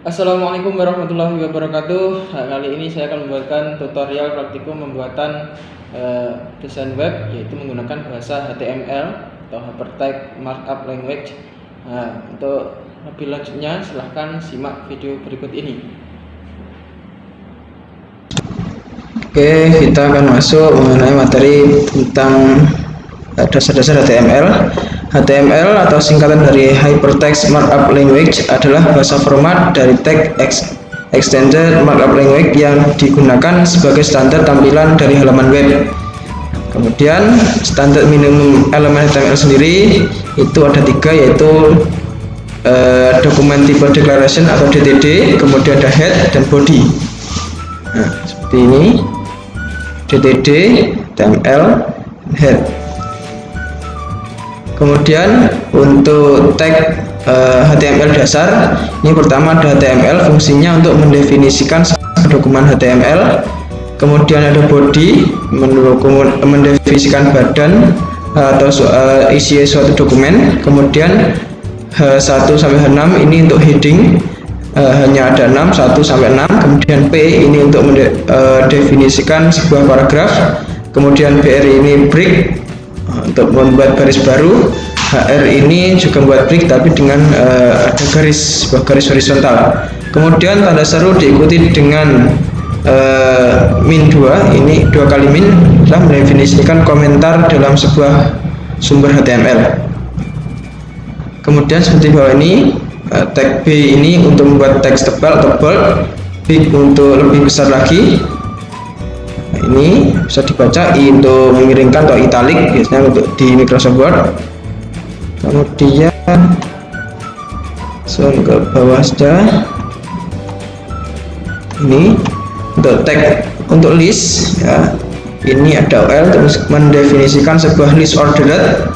Assalamualaikum warahmatullahi wabarakatuh. Kali ini saya akan membuatkan tutorial praktikum pembuatan desain web, yaitu menggunakan bahasa HTML atau Hypertext Markup Language. Untuk lebih lanjutnya silahkan simak video berikut ini. Oke, kita akan masuk mengenai materi tentang dasar-dasar HTML. HTML atau singkatan dari Hypertext Markup Language adalah bahasa format dari Text Extended Markup Language yang digunakan sebagai standar tampilan dari halaman web. Kemudian standar minimum elemen HTML sendiri itu ada tiga, yaitu dokumen tipe declaration atau DTD, kemudian ada head dan body. Nah, seperti ini, DTD, HTML, head. Kemudian untuk tag HTML dasar, ini pertama ada HTML, fungsinya untuk mendefinisikan dokumen HTML. Kemudian ada body, mendefinisikan badan atau isi suatu dokumen. Kemudian H1 sampai H6 ini untuk heading, hanya ada 6, 1 sampai 6. Kemudian P ini untuk mendefinisikan sebuah paragraf. Kemudian BR ini break untuk membuat baris baru. HR ini juga membuat break tapi dengan ada sebuah garis horizontal. Kemudian tanda seru diikuti dengan min 2, ini 2 kali min, telah mendefinisikan komentar dalam sebuah sumber HTML. Kemudian seperti bawah ini, tag B ini untuk membuat teks tebal atau bold, big untuk lebih besar lagi. Ini bisa dibaca, I untuk mengiringkan atau italic, biasanya untuk di Microsoft Word. Kemudian ke bawah saja, ini untuk tag untuk list ya, ini ada OL untuk mendefinisikan sebuah list ordered,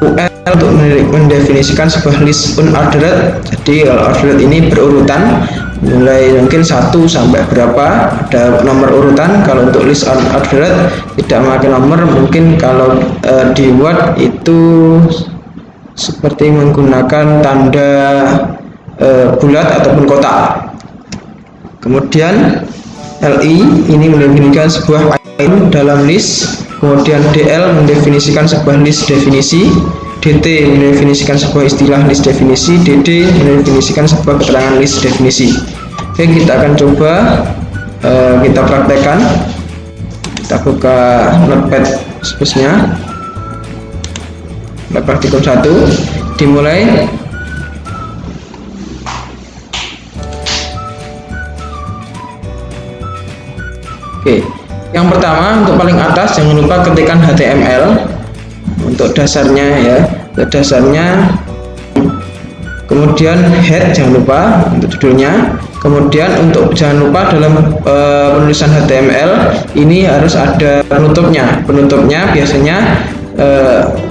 UL untuk mendefinisikan sebuah list unordered. Jadi ordered ini berurutan, mulai mungkin 1 sampai berapa, ada nomor urutan. Kalau untuk list unordered tidak memakai nomor, mungkin kalau di Word itu seperti menggunakan tanda bulat ataupun kotak. Kemudian LI ini mendefinisikan sebuah item dalam list. Kemudian DL mendefinisikan sebuah list definisi. DT mendefinisikan sebuah istilah list definisi. DD mendefinisikan sebuah keterangan list definisi. Oke, kita akan coba kita praktekkan. Kita buka notepad spesnya, praktikum 1, dimulai. Oke, yang pertama untuk paling atas jangan lupa ketikkan HTML untuk dasarnya ya, dasarnya. Kemudian head jangan lupa untuk judulnya. Kemudian untuk jangan lupa dalam penulisan HTML ini harus ada penutupnya. Penutupnya biasanya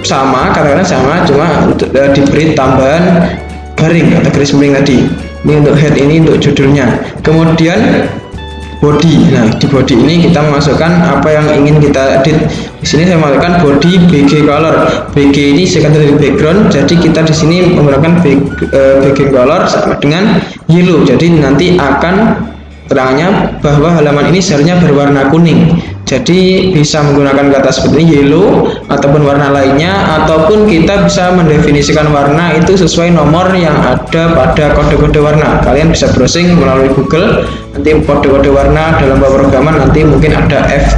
sama, katakanlah sama, cuma diberi tambahan garing atau garis miring tadi. Ini untuk head, ini untuk judulnya. Kemudian body. Nah, di body ini kita memasukkan apa yang ingin kita edit. Di sini saya masukkan body BG color. BG ini secondary background, jadi kita di sini menggunakan background color sama dengan yellow. Jadi nanti akan terangnya bahwa halaman ini seharusnya berwarna kuning. Jadi bisa menggunakan kata seperti ini, yellow, ataupun warna lainnya, ataupun kita bisa mendefinisikan warna itu sesuai nomor yang ada pada kode-kode warna. Kalian bisa browsing melalui Google, nanti kode-kode warna dalam pemrograman nanti mungkin ada F,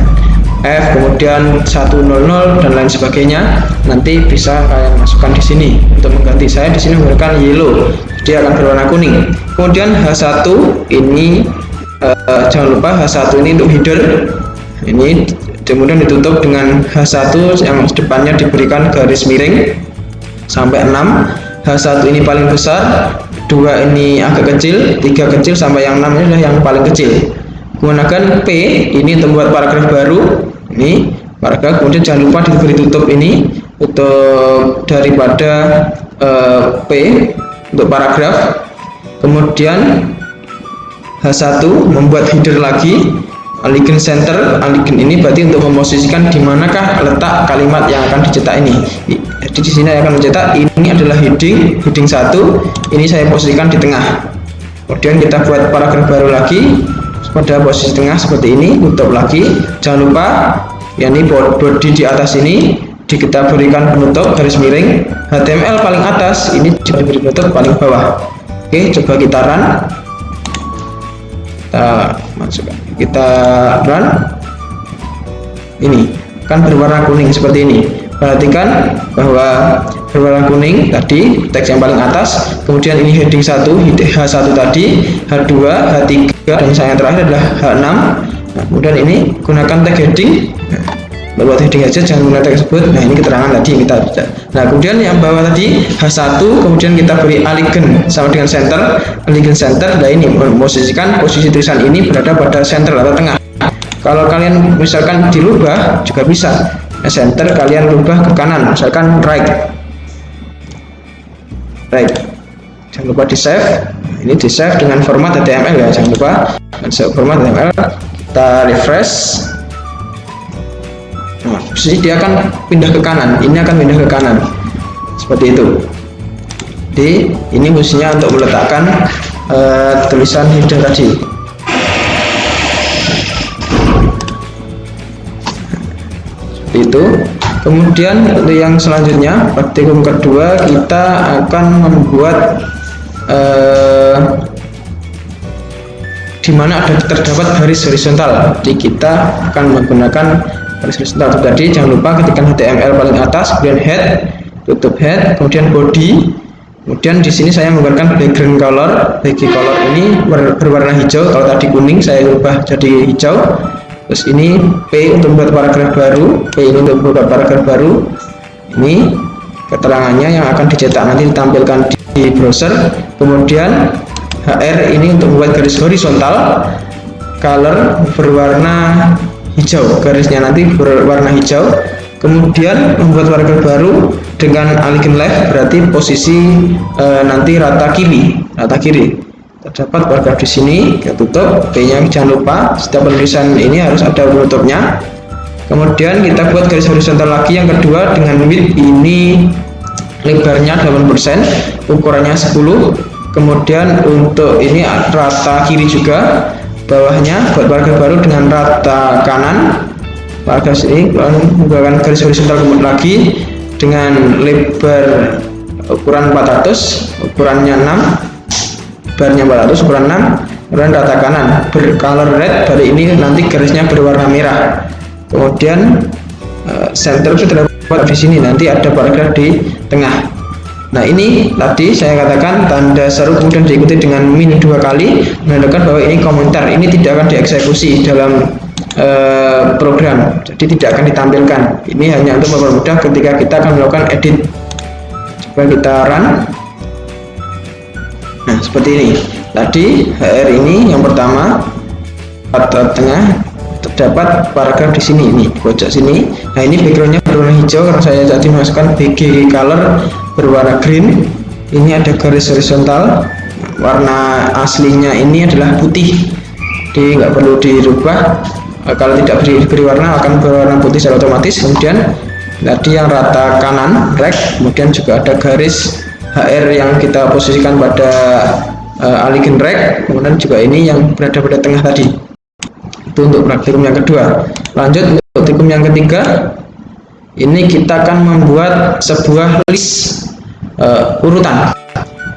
kemudian 100 dan lain sebagainya. Nanti bisa kalian masukkan di sini. Untuk mengganti, saya di sini menggunakan yellow, jadi akan berwarna kuning. Kemudian H1 ini jangan lupa H1 ini untuk header. Ini kemudian ditutup dengan H1 yang depannya diberikan garis miring sampai 6. H1 ini paling besar, 2 ini agak kecil, 3 kecil, sampai yang 6 ini adalah yang paling kecil. Gunakan P ini untuk membuat paragraf baru. Ini paragraf. Kemudian jangan lupa diberi tutup ini untuk daripada P untuk paragraf. Kemudian H1 membuat header lagi, align center. Align ini berarti untuk memposisikan di manakah letak kalimat yang akan dicetak ini. Jadi di sini saya akan mencetak ini adalah heading 1. Ini saya posisikan di tengah. Kemudian kita buat paragraf baru lagi pada posisi tengah seperti ini, tutup lagi. Jangan lupa ya, ini body di atas ini kita berikan penutup garis miring. HTML paling atas ini diberi penutup paling bawah. Oke, coba kita run. Kita masukkan, kita run. Ini kan berwarna kuning seperti ini. Perhatikan bahwa berwarna kuning tadi teks yang paling atas, kemudian ini heading 1, H1 tadi, H2, H3, dan yang terakhir adalah H6. Nah, kemudian ini gunakan tag heading. Buat heading aja, jangan gunakan tag tersebut. Nah, ini keterangan tadi kita baca. Nah, kemudian yang bawah tadi H1, kemudian kita beri alignment sama dengan center, alignment center. Nah, ini memposisikan posisi tulisan ini berada pada center atau tengah. Kalau kalian misalkan dirubah juga bisa. Nah, center kalian rubah ke kanan, misalkan right. Jangan lupa di save. Ini di save dengan format HTML ya, jangan lupa format HTML. Kita refresh. Nah, posisi dia akan pindah ke kanan. Ini akan pindah ke kanan seperti itu. Jadi ini fungsinya untuk meletakkan tulisan header tadi. Itu. Kemudian untuk yang selanjutnya, praktikum kedua, kita akan membuat di mana terdapat garis horizontal. Jadi kita akan menggunakan garis horizontal tadi. Jangan lupa ketikkan HTML paling atas, kemudian head, tutup head, kemudian body. Kemudian di sini saya menggunakan background color. Background color ini berwarna hijau. Kalau tadi kuning, saya ubah jadi hijau. Terus ini P untuk membuat paragraf baru, P ini untuk membuat paragraf baru. Ini keterangannya yang akan dicetak nanti ditampilkan di browser. Kemudian HR ini untuk membuat garis horizontal, color berwarna hijau, garisnya nanti berwarna hijau. Kemudian membuat paragraf baru dengan alignment left, berarti posisi nanti rata kiri. Terdapat paragraf di sini, kita tutup. P-nya jangan lupa, setiap penulisan ini harus ada penutupnya. Kemudian kita buat garis horizontal lagi yang kedua dengan width ini lebarnya 8%, ukurannya 10. Kemudian untuk ini rata kiri juga, bawahnya buat paragraf baru dengan rata kanan. Paragraf ini menggunakan garis horizontal lagi dengan lebar ukuran 400, ukurannya 6. Barnya 400, ukuran 6, ukuran rata kanan, bercolor red. Pada ini nanti garisnya berwarna merah. Kemudian center itu terdapat di sini, nanti ada paragraf di tengah. Nah, ini tadi saya katakan tanda seru kemudian diikuti dengan min 2 kali, menandakan bahwa ini komentar. Ini tidak akan dieksekusi dalam program, jadi tidak akan ditampilkan. Ini hanya untuk mempermudah ketika kita akan melakukan edit. Coba kita run. Nah, seperti ini. Tadi HR ini yang pertama pada tengah terdapat paragraf di sini, ini di pojok sini. Nah, ini backgroundnya berwarna hijau karena saya tadi masukkan BG color berwarna green. Ini ada garis horizontal. Warna aslinya ini adalah putih, jadi nggak perlu dirubah. Kalau tidak diberi warna akan berwarna putih secara otomatis. Kemudian tadi yang rata kanan rek, kemudian juga ada garis HR yang kita posisikan pada alignment rek, kemudian juga ini yang berada pada tengah tadi. Itu untuk praktikum yang kedua. Lanjut untuk praktikum yang ketiga, ini kita akan membuat sebuah list urutan.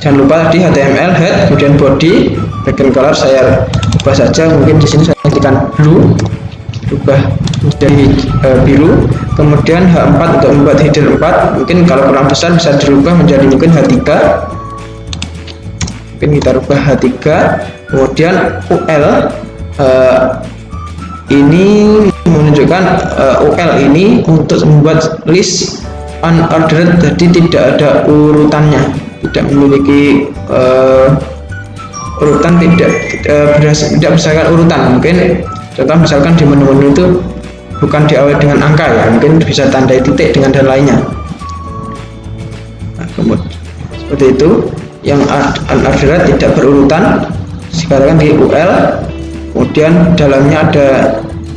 Jangan lupa tadi HTML head, kemudian body, background color saya ubah saja, mungkin di sini saya ketikkan blue, ubah menjadi biru. Kemudian H4 untuk membuat header 4, mungkin kalau kurang besar bisa dirubah menjadi mungkin H3. Mungkin kita rubah H3. Kemudian UL ini menunjukkan UL ini untuk membuat list unordered, jadi tidak ada urutannya, tidak memiliki urutan, tidak berdasarkan urutan. Mungkin contoh misalkan di menu-menu itu bukan diawali dengan angka ya, mungkin bisa tandai titik dengan dan lainnya. Nah, kemudian seperti itu. Yang unordered tidak berurutan sekarang di UL. Kemudian dalamnya ada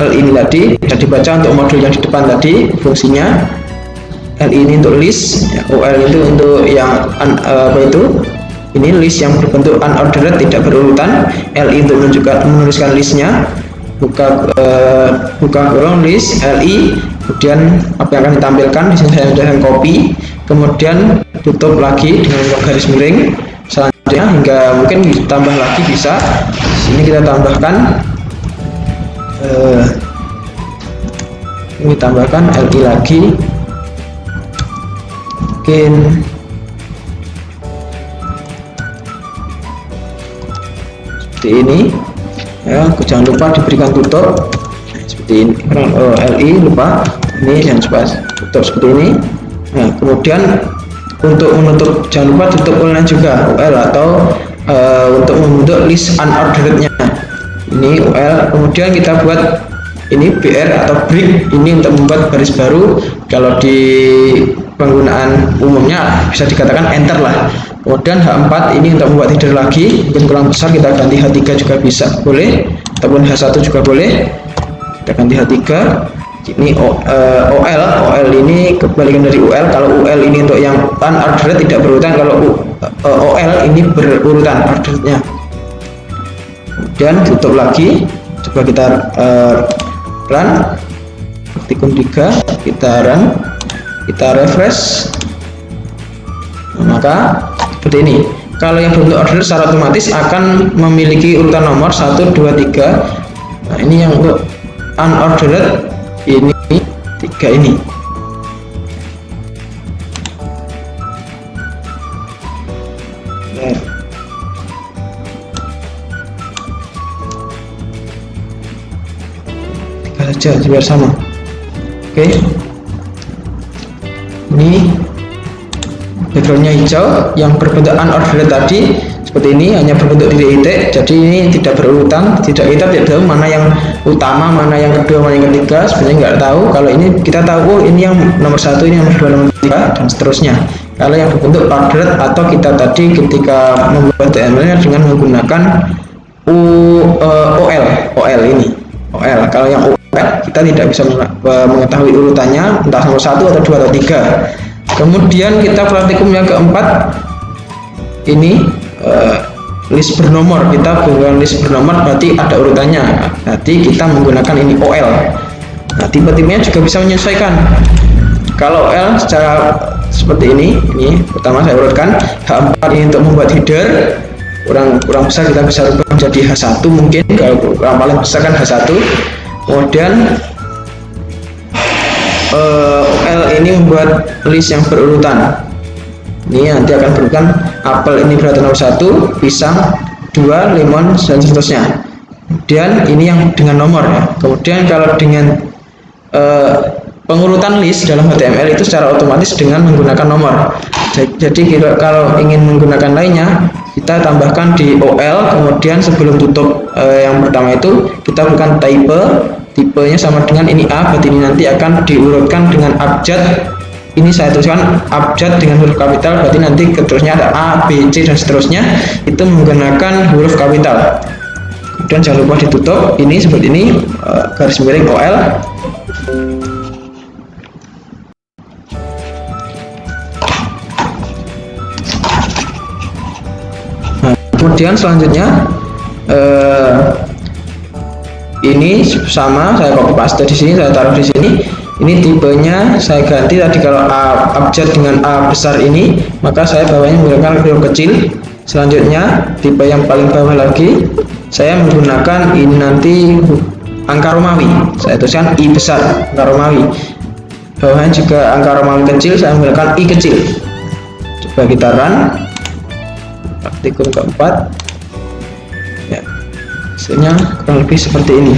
L ini tadi bisa dibaca untuk modul yang di depan tadi fungsinya. L ini untuk list ya, UL itu untuk yang apa itu ini list yang berbentuk unordered tidak berurutan. LI untuk menuliskan listnya, buka kurung list LI, kemudian apa yang akan ditampilkan di sini saya sudah copy, kemudian tutup lagi dengan garis miring. Selanjutnya hingga mungkin ditambah lagi bisa. Sini kita tambahkan LI lagi, mungkin seperti ini ya. Jangan lupa diberikan tutup seperti ini. LI lupa ini, jangan lupa tutup seperti ini. Nah, kemudian untuk menutup jangan lupa tutup UL juga, UL atau untuk membentuk list unorderednya ini UL. Kemudian kita buat ini BR atau break, ini untuk membuat baris baru. Kalau di penggunaan umumnya bisa dikatakan enter lah. Kemudian H4 ini untuk membuat header lagi, mungkin kurang besar kita ganti H3 juga bisa, boleh, ataupun H1 juga boleh, kita ganti H3. Ini OL ini kebalikan dari UL. Kalau UL ini untuk yang unordered tidak berurutan, kalau OL ini berurutan orderednya. Kemudian tutup lagi, coba kita run praktikum 3, kita run, kita refresh. Nah, maka seperti ini. Kalau yang berbentuk order secara otomatis akan memiliki urutan nomor 1, 2, 3. Nah, ini yang untuk unordered ini 3 ini. Saja biar sama. Oke, ini backgroundnya hijau, yang berbentuk unordered tadi seperti ini, hanya berbentuk titik-titik, jadi ini tidak berurutan, kita tidak tahu mana yang utama, mana yang kedua, mana yang ketiga, sebenarnya nggak tahu. Kalau ini kita tahu, oh ini yang nomor 1, ini yang nomor 2, nomor 3, dan seterusnya. Kalau yang berbentuk ordered atau kita tadi ketika membuat HTML dengan menggunakan OL ini OL. Kalau yang OL kita tidak bisa mengetahui urutannya, entah nomor 1 atau 2 atau 3. Kemudian kita praktikum yang keempat, ini list bernomor. Kita menggunakan list bernomor berarti ada urutannya, nanti kita menggunakan ini OL. Nah, tipe-tipenya juga bisa menyesuaikan. Kalau OL secara seperti ini pertama saya urutkan. H4 ini untuk membuat header, kurang besar kita bisa ubah menjadi H1 mungkin, kalau kurang paling besar kan H1. Kemudian OL ini membuat list yang berurutan. Ini nanti akan berurutan apel ini berarti nomor 1, pisang 2, lemon, dan seterusnya. Kemudian ini yang dengan nomor ya. Kemudian kalau dengan pengurutan list dalam HTML itu secara otomatis dengan menggunakan nomor. Jadi kalau ingin menggunakan lainnya, kita tambahkan di OL, kemudian sebelum tutup yang pertama itu kita bukan tipenya sama dengan ini A, berarti ini nanti akan diurutkan dengan abjad. Ini saya tuliskan abjad dengan huruf kapital, berarti nanti terusnya ada A, B, C, dan seterusnya itu menggunakan huruf kapital. Kemudian jangan lupa ditutup ini seperti ini, garis miring OL. Kemudian selanjutnya ini sama, saya copy paste di sini, saya taruh di sini. Ini tipenya saya ganti, tadi kalau A abjad dengan A besar ini, maka saya bawahnya menggunakan huruf kecil. Selanjutnya tipe yang paling bawah lagi, saya menggunakan ini nanti angka Romawi, saya tuliskan I besar, angka Romawi. Bawahnya juga angka Romawi kecil, saya menggunakan I kecil. Coba kita run praktikum keempat ya, hasilnya kurang lebih seperti ini.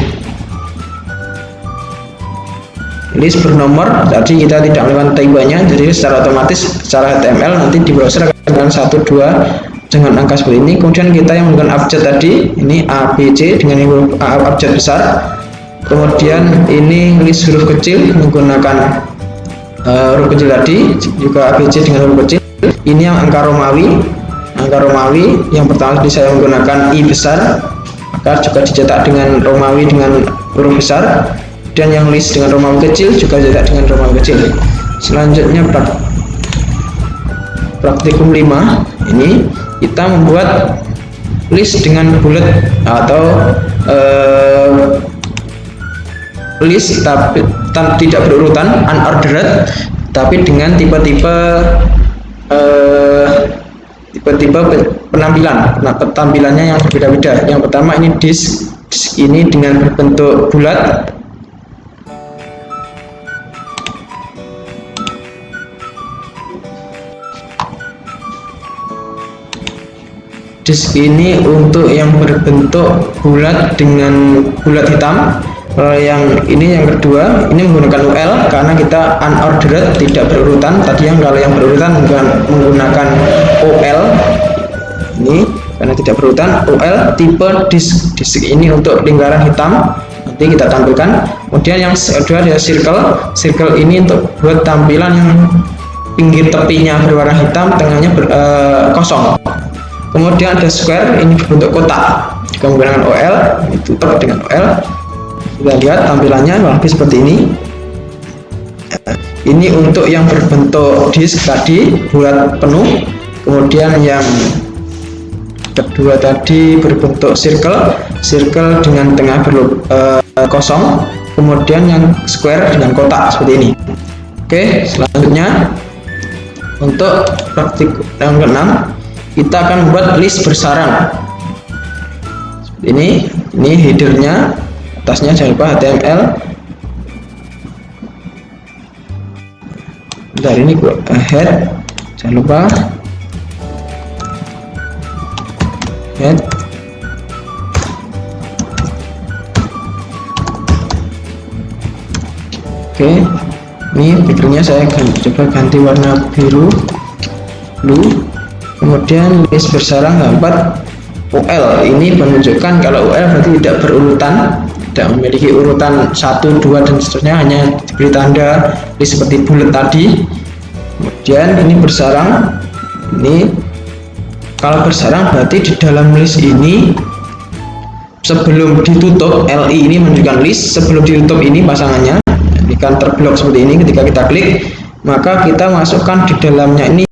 List bernomor, tadi kita tidak melakukan tipenya, jadi secara otomatis secara HTML nanti di browser akan dengan 1, 2 dengan angka seperti ini. Kemudian kita yang menggunakan abjad tadi, ini A, B, C dengan huruf abjad besar. Kemudian ini list huruf kecil menggunakan huruf kecil tadi, juga A, B, C dengan huruf kecil. Ini yang angka Romawi. Angka Romawi yang pertama tadi saya menggunakan I besar, maka juga dicetak dengan Romawi dengan huruf besar. Dan yang list dengan Romawi kecil juga dicetak dengan Romawi kecil. Selanjutnya praktikum 5, ini kita membuat list dengan bullet atau list tapi tidak berurutan, unordered, tapi dengan tipe-tipe penampilannya yang berbeda-beda. Yang pertama ini disk ini dengan berbentuk bulat. Disk ini untuk yang berbentuk bulat dengan bulat hitam. Yang ini yang kedua, ini menggunakan UL karena kita unordered, tidak berurutan. Tadi kalau yang berurutan menggunakan OL, ini karena tidak berurutan. OL tipe disk. Disk ini untuk lingkaran hitam, nanti kita tampilkan. Kemudian yang kedua ada circle. Circle ini untuk buat tampilan yang pinggir tepinya berwarna hitam, tengahnya kosong. Kemudian ada square, ini berbentuk kotak, juga menggunakan OL, ditutup dengan OL. Kita lihat tampilannya lebih seperti ini. Ini untuk yang berbentuk disk tadi bulat penuh. Kemudian yang kedua tadi berbentuk circle dengan tengah kosong. Kemudian yang square dengan kotak seperti ini. Oke, selanjutnya untuk praktik yang keenam, kita akan membuat list bersarang. Seperti ini headernya. Atasnya jangan lupa HTML. Bentar, ini head, jangan lupa head. Oke, ini backgroundnya saya coba ganti warna biru, blue. Kemudian list bersarang gambar UL ini menunjukkan kalau UL berarti tidak berurutan, tidak memiliki urutan 1, 2 dan seterusnya, hanya diberi tanda list seperti bulat tadi. Kemudian ini bersarang, ini kalau bersarang berarti di dalam list ini sebelum ditutup, LI ini menunjukkan list, sebelum ditutup ini pasangannya akan terblok seperti ini. Ketika kita klik maka kita masukkan di dalamnya ini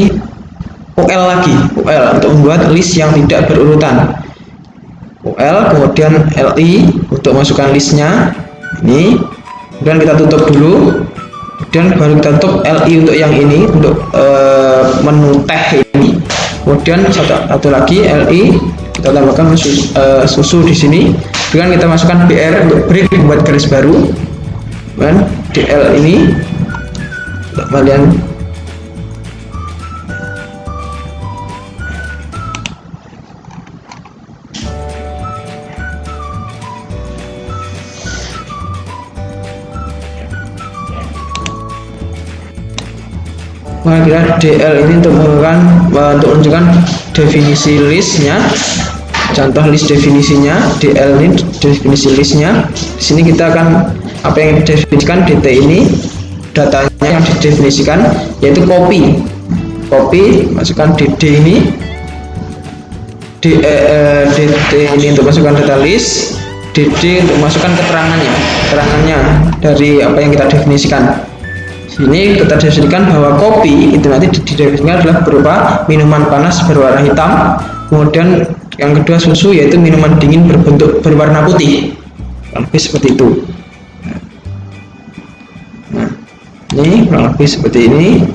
UL lagi, UL untuk membuat list yang tidak berurutan. UL kemudian LI untuk masukkan listnya ini, kemudian kita tutup dulu, kemudian baru kita tutup LI untuk yang ini, untuk menu teh ini. Kemudian satu lagi LI, kita tambahkan susu di sini, dengan kita masukkan BR untuk break, membuat garis baru. Dan DL ini untuk kalian kira DL ini untuk menunjukkan definisi listnya, contoh list definisinya. DL ini definisi listnya. Di sini kita akan apa yang didefinisikan, DT ini datanya yang didefinisikan yaitu copy, masukkan DD ini, DT ini untuk masukkan data list, DD untuk masukkan keterangannya dari apa yang kita definisikan. Sini kita definisikan bahwa kopi itu nanti didefinisikan adalah berupa minuman panas berwarna hitam. Kemudian yang kedua susu, yaitu minuman dingin berwarna putih. Lebih seperti itu. Nah, ini kurang lebih seperti ini.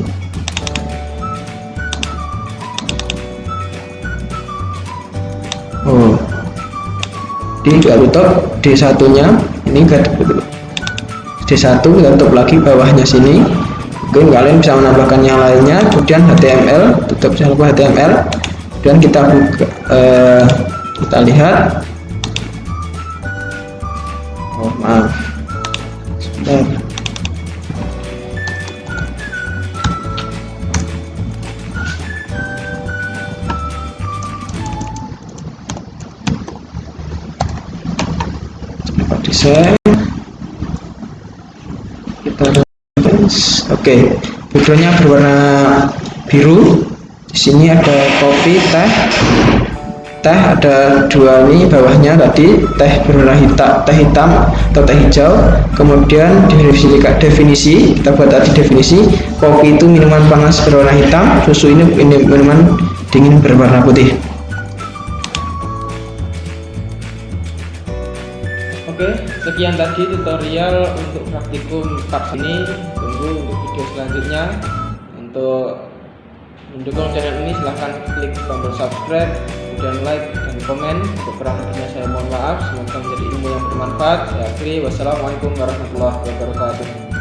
Oh, di juga tutup D1 nya ini enggak betul. D1 kita tutup lagi bawahnya sini. Mungkin kalian bisa menambahkan yang lainnya. Kemudian HTML, tutup, jangan lupa HTML. Dan kita buka, kita lihat. Oh maaf, sebentar. Coba desain. Oke, backgroundnya berwarna biru. Di sini ada kopi, teh ada dua nih bawahnya tadi, teh berwarna hitam atau teh hijau. Kemudian definisi kita buat tadi definisi, kopi itu minuman panas berwarna hitam, susu ini minuman dingin berwarna putih. Oke, sekian tadi tutorial untuk praktikum tabs ini. Tunggu untuk video selanjutnya. Untuk mendukung channel ini silahkan klik tombol subscribe, kemudian like dan komen. Untuk kurang lebihnya saya mohon maaf. Semoga menjadi ilmu yang bermanfaat. Saya akhiri, wassalamualaikum warahmatullahi wabarakatuh.